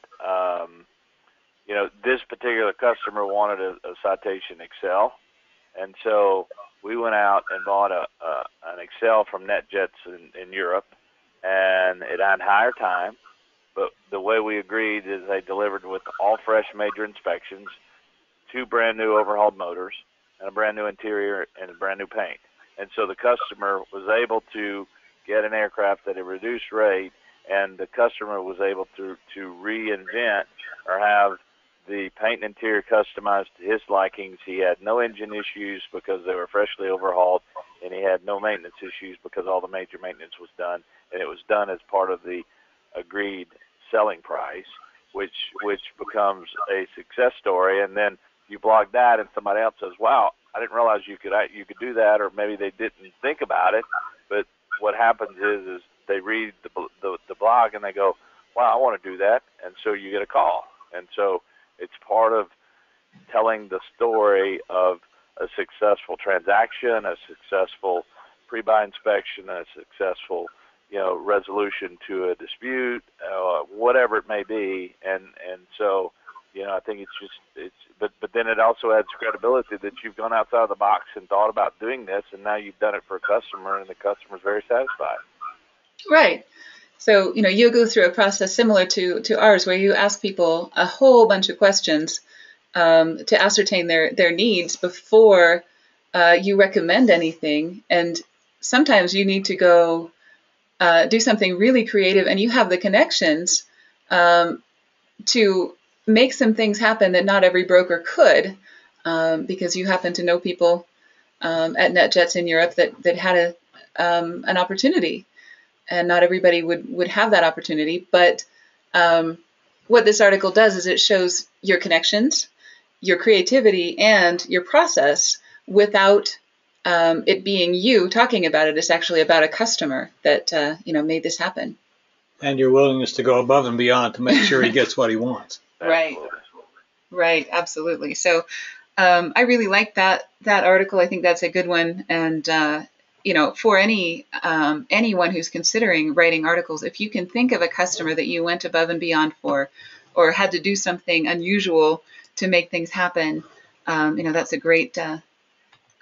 Speaker 3: this particular customer wanted a Citation Excel, and so we went out and bought an Excel from NetJets in Europe, and it had higher time. But the way we agreed is they delivered with all fresh major inspections, 2 brand new overhauled motors, and a brand new interior and a brand new paint. And so the customer was able to get an aircraft at a reduced rate, and the customer was able to reinvent or have the paint and interior customized to his likings. He had no engine issues because they were freshly overhauled, and he had no maintenance issues because all the major maintenance was done, and it was done as part of the agreed selling price, which becomes a success story. And then you blog that, and somebody else says, "Wow, I didn't realize you could do that," or maybe they didn't think about it. But what happens is they read the blog and they go, "Wow, I want to do that," and so you get a call. And so it's part of telling the story of a successful transaction, a successful pre-buy inspection, a successful resolution to a dispute, whatever it may be, and so I think but then it also adds credibility that you've gone outside of the box and thought about doing this, and now you've done it for a customer, and the customer's very satisfied.
Speaker 1: Right. So you go through a process similar to ours, where you ask people a whole bunch of questions to ascertain their needs before you recommend anything, and sometimes you need to go do something really creative, and you have the connections to make some things happen that not every broker could, because you happen to know people at NetJets in Europe that had an opportunity, and not everybody would have that opportunity. But what this article does is it shows your connections, your creativity, and your process without it being you talking about it. It's actually about a customer that made this happen.
Speaker 2: And your willingness to go above and beyond to make sure he gets what he wants.
Speaker 1: Right, absolutely. So I really like that article. I think that's a good one. And for anyone who's considering writing articles, if you can think of a customer that you went above and beyond for, or had to do something unusual to make things happen, that's a great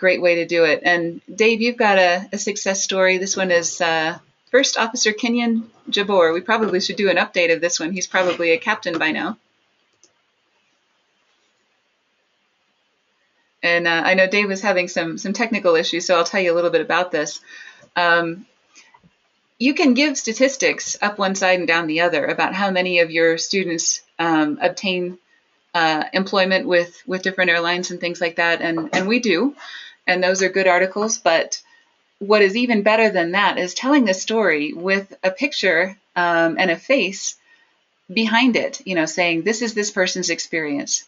Speaker 1: way to do it. And Dave, you've got a success story. This one is First Officer Kenyon Jabor. We probably should do an update of this one. He's probably a captain by now. And I know Dave was having some technical issues, so I'll tell you a little bit about this. You can give statistics up one side and down the other about how many of your students obtain employment with different airlines and things like that, and we do, and those are good articles. But what is even better than that is telling the story with a picture and a face behind it, saying this is this person's experience.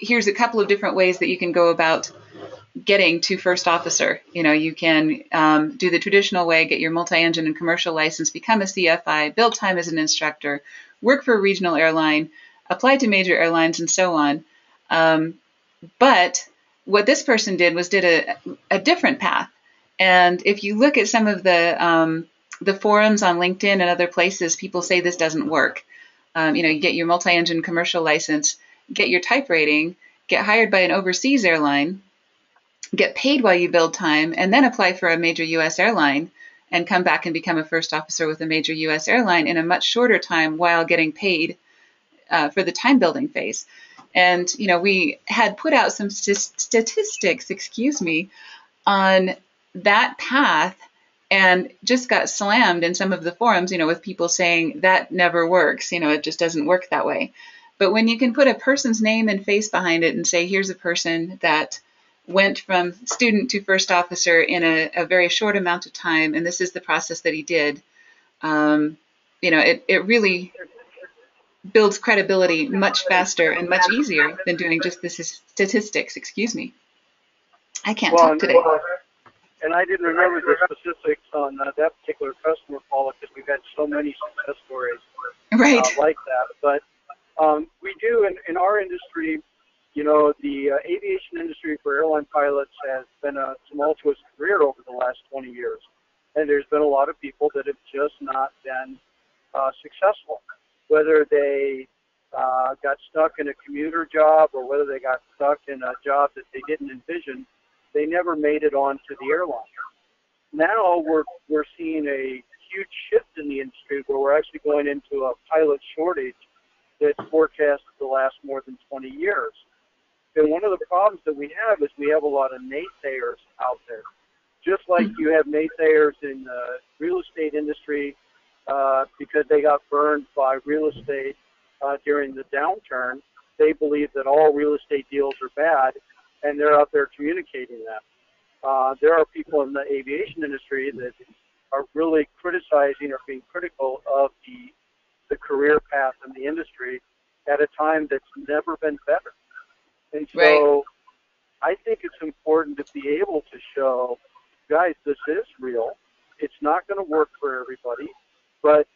Speaker 1: Here's a couple of different ways that you can go about getting to first officer. You can do the traditional way, get your multi-engine and commercial license, become a CFI, build time as an instructor, work for a regional airline, apply to major airlines, and so on. But what this person did was a different path. And if you look at some of the forums on LinkedIn and other places, people say this doesn't work. You get your multi-engine commercial license, get your type rating, get hired by an overseas airline, get paid while you build time, and then apply for a major U.S. airline and come back and become a first officer with a major U.S. airline in a much shorter time while getting paid for the time building phase. And, we had put out some statistics, on that path, and just got slammed in some of the forums, with people saying that never works. It just doesn't work that way. But when you can put a person's name and face behind it and say, here's a person that went from student to first officer in a very short amount of time, and this is the process that he did, it really builds credibility much faster and much easier than doing just the statistics. Excuse me. I can't
Speaker 4: Well,
Speaker 1: talk today.
Speaker 4: and I didn't remember the specifics on that particular customer call because we've had so many success stories
Speaker 1: Right.
Speaker 4: like that. But we do in our industry, the aviation industry for airline pilots has been a tumultuous career over the last 20 years. And there's been a lot of people that have just not been successful, whether they got stuck in a commuter job or whether they got stuck in a job that they didn't envision. They never made it onto the airline. Now we're seeing a huge shift in the industry where we're actually going into a pilot shortage that's forecast to last more than 20 years. And one of the problems that we have is we have a lot of naysayers out there. Just like you have naysayers in the real estate industry because they got burned by real estate during the downturn, they believe that all real estate deals are bad, and they're out there communicating that. There are people in the aviation industry that are really criticizing or being critical of the career path in the industry at a time that's never been better. And so I think it's important to be able to show, guys, this is real. It's not going to work for everybody, but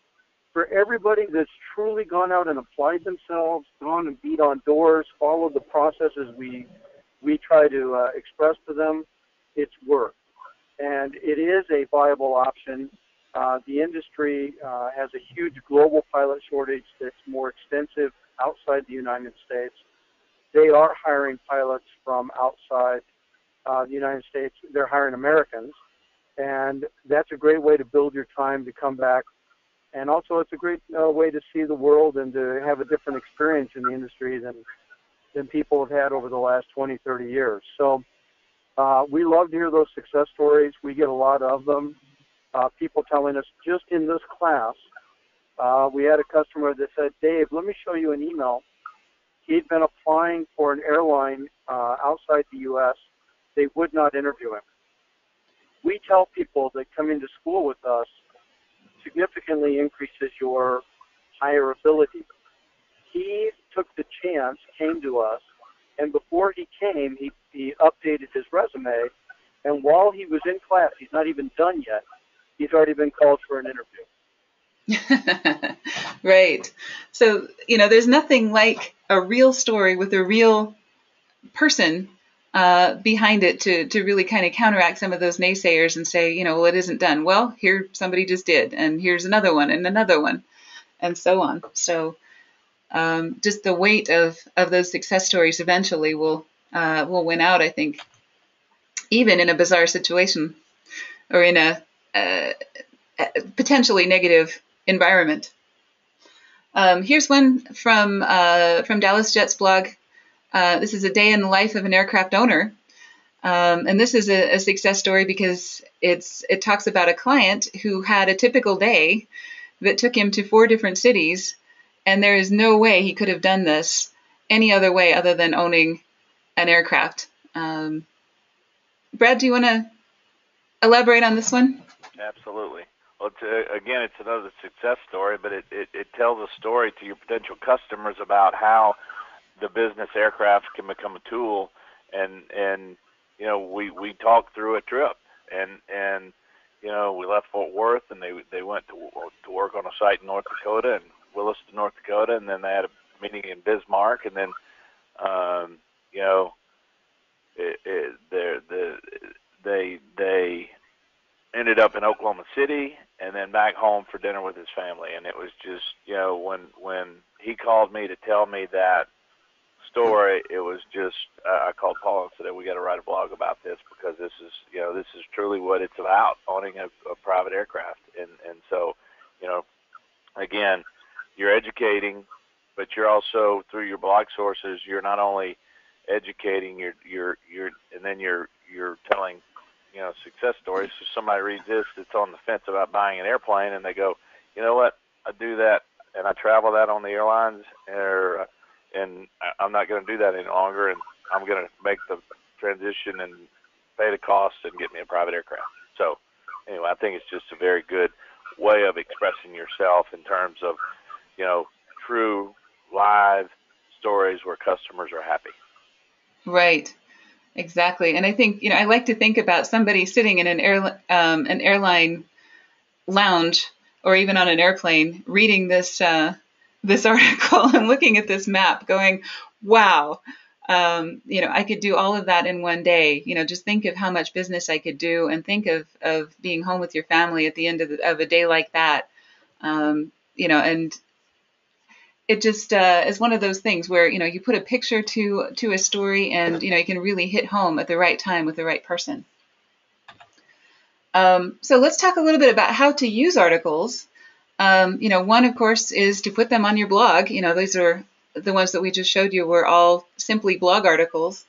Speaker 4: for everybody that's truly gone out and applied themselves, gone and beat on doors, followed the processes we try to express to them, it's worked. And it is a viable option. The industry has a huge global pilot shortage that's more extensive outside the United States. They are hiring pilots from outside the United States. They're hiring Americans. And that's a great way to build your time to come back. And also it's a great way to see the world and to have a different experience in the industry than people have had over the last 20, 30 years. So we love to hear those success stories. We get a lot of them. People telling us just in this class, we had a customer that said, Dave, let me show you an email. He'd been applying for an airline outside the U.S. They would not interview him. We tell people that coming to school with us significantly increases your hireability. He took the chance, came to us, and before he came, he updated his resume, and while he was in class, he's not even done yet, he's already been called for an interview.
Speaker 1: Right. So, there's nothing like a real story with a real person behind it to really kind of counteract some of those naysayers and say, well, it isn't done. Well, here somebody just did, and here's another one, and so on. So just the weight of those success stories eventually will win out, I think, even in a bizarre situation or in a potentially negative environment. Here's one from Dallas Jet's blog. This is a day in the life of an aircraft owner. And this is a success story because it talks about a client who had a typical day that took him to 4 different cities, and there is no way he could have done this any other way other than owning an aircraft. Brad, do you want to elaborate on this one?
Speaker 3: Absolutely. Well, it's another success story, but it tells a story to your potential customers about how the business aircraft can become a tool, and we talked through a trip, and we left Fort Worth, and they went to work on a site in North Dakota, and Williston, North Dakota, and then they had a meeting in Bismarck, and then they ended up in Oklahoma City, and then back home for dinner with his family. And it was just, when he called me to tell me that story, it was just, I called Paul and said, we got to write a blog about this, because this is truly what it's about, owning a private aircraft. And so, again, you're educating, but you're also, through your blog sources, you're not only educating, you're telling, success stories. So somebody reads this that's on the fence about buying an airplane, and they go, you know what, I do that, and I travel that on the airlines, and I'm not going to do that any longer, and I'm going to make the transition and pay the cost and get me a private aircraft. So anyway, I think it's just a very good way of expressing yourself in terms of, true live stories where customers are happy.
Speaker 1: Right. Exactly. And I think, I like to think about somebody sitting in an airline lounge or even on an airplane reading this article and looking at this map going, wow, I could do all of that in one day. Just think of how much business I could do, and think of being home with your family at the end of a day like that. And it just is one of those things where, you put a picture to a story, and, you can really hit home at the right time with the right person. So let's talk a little bit about how to use articles. One, of course, is to put them on your blog. These are the ones that we just showed you were all simply blog articles,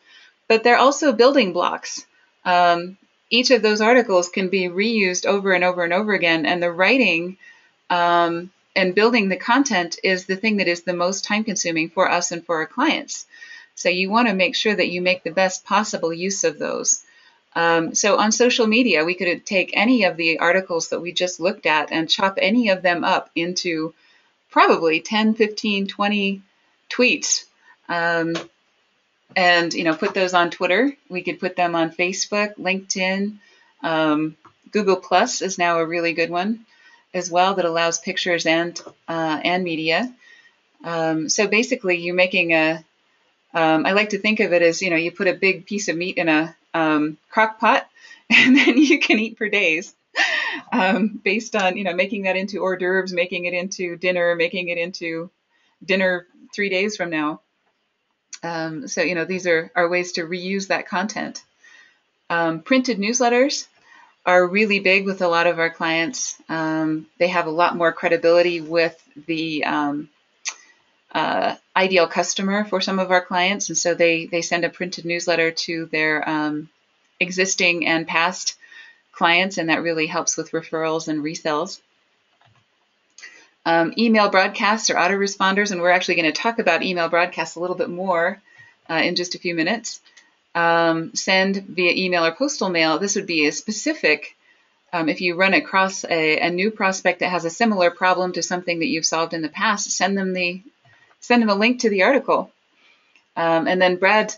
Speaker 1: but they're also building blocks. Each of those articles can be reused over and over and over again, and the writing and building the content is the thing that is the most time consuming for us and for our clients. So you want to make sure that you make the best possible use of those. So on social media, we could take any of the articles that we just looked at and chop any of them up into probably 10, 15, 20 tweets, and, put those on Twitter. We could put them on Facebook, LinkedIn. Google Plus is now a really good one as well, that allows pictures and media. So basically you're making I like to think of it as, you put a big piece of meat in a crock pot, and then you can eat for days, based on, making that into hors d'oeuvres, making it into dinner, making it into dinner 3 days from now. So, these are ways to reuse that content. Printed newsletters are really big with a lot of our clients. They have a lot more credibility with the ideal customer for some of our clients, and so they send a printed newsletter to their existing and past clients, and that really helps with referrals and resells. Email broadcasts or autoresponders, and we're actually going to talk about email broadcasts a little bit more in just a few minutes. Send via email or postal mail. This would be a specific, if you run across a new prospect that has a similar problem to something that you've solved in the past, send them a link to the article. And then Brad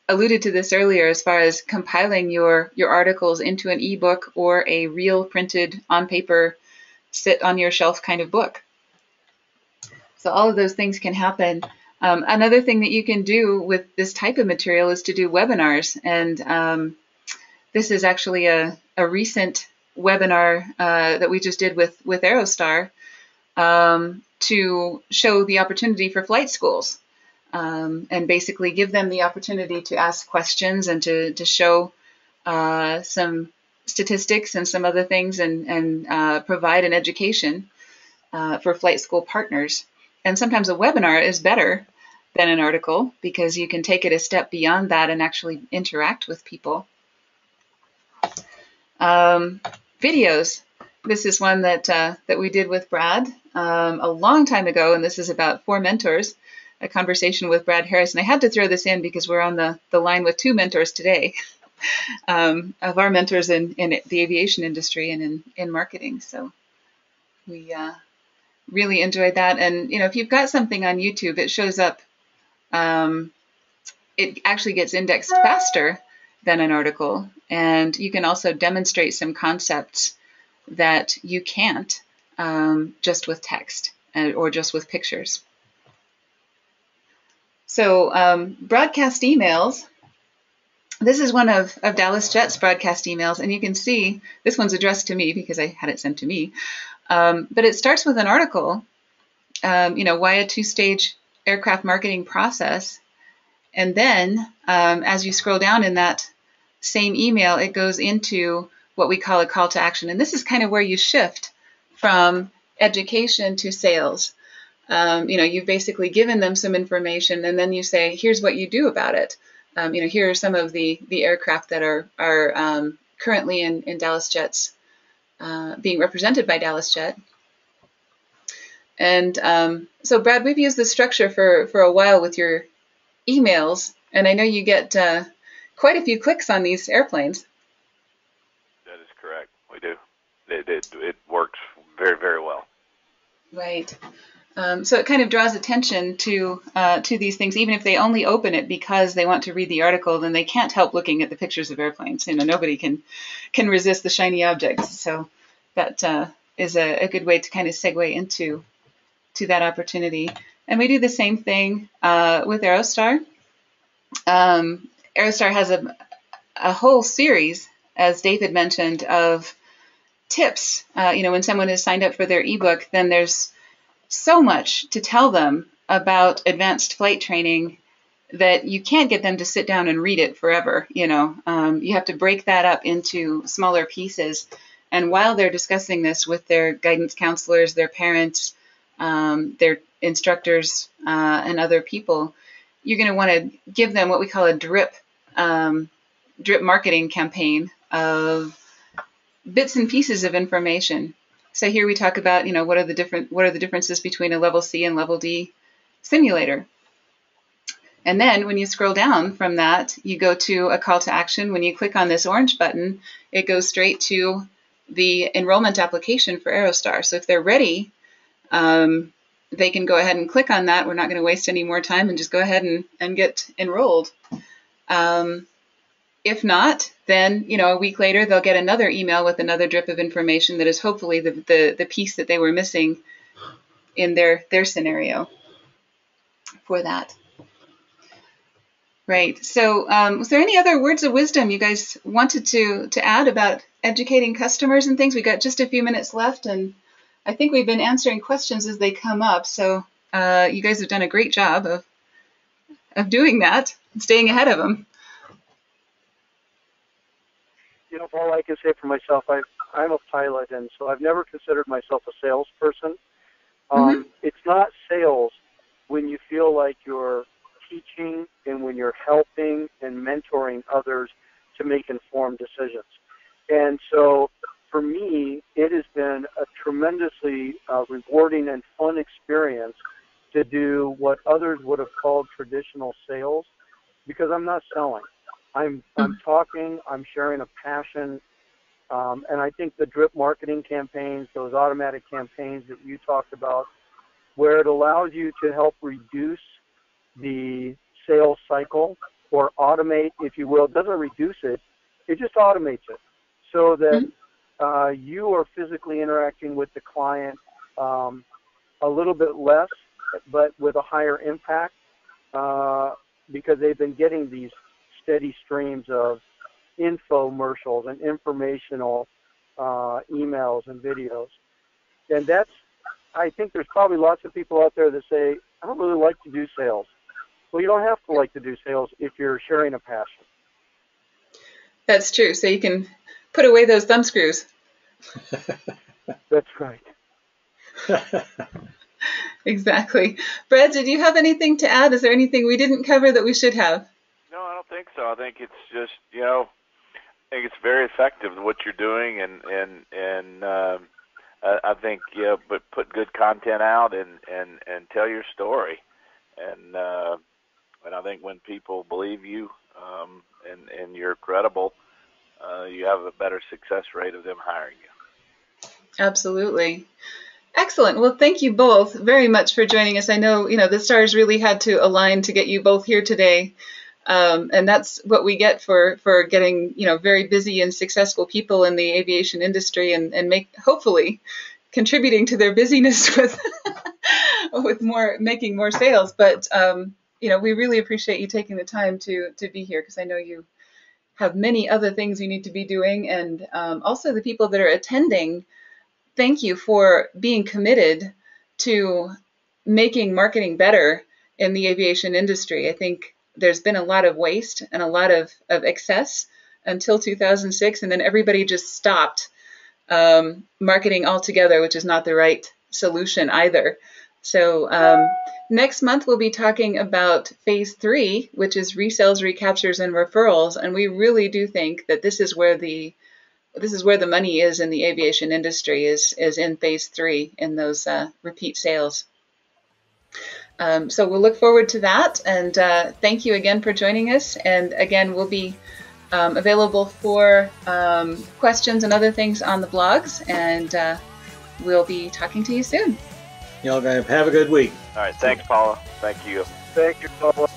Speaker 1: alluded to this earlier as far as compiling your articles into an ebook or a real printed on paper, sit on your shelf kind of book. So all of those things can happen. Another thing that you can do with this type of material is to do webinars. And this is actually a recent webinar that we just did with Aerostar, to show the opportunity for flight schools, and basically give them the opportunity to ask questions and to show some statistics and some other things, and provide an education for flight school partners. And sometimes a webinar is better than an article because you can take it a step beyond that and actually interact with people. Videos. This is one that we did with Brad a long time ago, and this is about 4 mentors, a conversation with Brad Harris. And I had to throw this in because we're on the line with 2 mentors today, of our mentors in the aviation industry and in marketing. So we really enjoyed that. And, if you've got something on YouTube, it shows up, it actually gets indexed faster than an article. And you can also demonstrate some concepts that you can't just with text or just with pictures. So broadcast emails. This is one of Dallas Jet's broadcast emails, and you can see this one's addressed to me because I had it sent to me. But it starts with an article, why a 2-stage aircraft marketing process. And then as you scroll down in that same email, it goes into what we call a call to action. And this is kind of where you shift from education to sales. You've basically given them some information, and then you say, here's what you do about it. Here are some of the aircraft that are currently in Dallas Jet's, being represented by Dallas Jet. And so, Brad, we've used this structure for a while with your emails, and I know you get quite a few clicks on these airplanes.
Speaker 3: That is correct. We do. it works very, very well.
Speaker 1: Right. So it kind of draws attention to these things, even if they only open it because they want to read the article. Then they can't help looking at the pictures of airplanes. Nobody can resist the shiny objects. So that is a good way to kind of segue into that opportunity. And we do the same thing with Aerostar. Aerostar has a whole series, as David mentioned, of tips. When someone has signed up for their ebook, then there's so much to tell them about advanced flight training that you can't get them to sit down and read it forever. You have to break that up into smaller pieces. And while they're discussing this with their guidance counselors, their parents, their instructors, and other people, you're going to want to give them what we call a drip marketing campaign of bits and pieces of information. So here we talk about, what are the differences between a level C and level D simulator. And then when you scroll down from that, you go to a call to action. When you click on this orange button, it goes straight to the enrollment application for Aerostar. So if they're ready, they can go ahead and click on that. We're not going to waste any more time and just go ahead and get enrolled. If not, then, a week later, they'll get another email with another drip of information that is hopefully the piece that they were missing in their scenario for that. Right. So was there any other words of wisdom you guys wanted to add about educating customers and things? We got just a few minutes left, and I think we've been answering questions as they come up. So you guys have done a great job of doing that and staying ahead of them.
Speaker 4: All I can say for myself, I'm a pilot, and so I've never considered myself a salesperson. It's not sales when you feel like you're teaching and when you're helping and mentoring others to make informed decisions. And so for me, it has been a tremendously rewarding and fun experience to do what others would have called traditional sales, because I'm not selling. I'm talking, I'm sharing a passion, and I think the drip marketing campaigns, those automatic campaigns that you talked about, where it allows you to help reduce the sales cycle or automate, if you will, it doesn't reduce it, it just automates it so that you are physically interacting with the client a little bit less, but with a higher impact because they've been getting these steady streams of infomercials and informational emails and videos. And I think there's probably lots of people out there that say, I don't really like to do sales. Well, you don't have to like to do sales if you're sharing a passion.
Speaker 1: That's true. So you can put away those thumb screws.
Speaker 4: That's right.
Speaker 1: Exactly. Brad, did you have anything to add? Is there anything we didn't cover that we should have?
Speaker 3: No, I don't think so. I think it's just, I think it's very effective what you're doing, and I think but put good content out and tell your story, and I think when people believe you and you're credible, you have a better success rate of them hiring you.
Speaker 1: Absolutely. Excellent. Well, thank you both very much for joining us. I know, the stars really had to align to get you both here today. And that's what we get for getting, very busy and successful people in the aviation industry and hopefully contributing to their busyness with making more sales. But, we really appreciate you taking the time to be here, because I know you have many other things you need to be doing. And also the people that are attending, thank you for being committed to making marketing better in the aviation industry. I think there's been a lot of waste and a lot of excess until 2006, and then everybody just stopped marketing altogether, which is not the right solution either. So next month we'll be talking about phase 3, which is resales, recaptures, and referrals, and we really do think that this is where the money is in the aviation industry, is in phase 3, in those repeat sales. So we'll look forward to that, and thank you again for joining us. And again, we'll be available for questions and other things on the blogs, and we'll be talking to you soon.
Speaker 2: Y'all guys have a good week.
Speaker 3: All right. Thanks, Paula. Thank you.
Speaker 4: Thank you, Paula.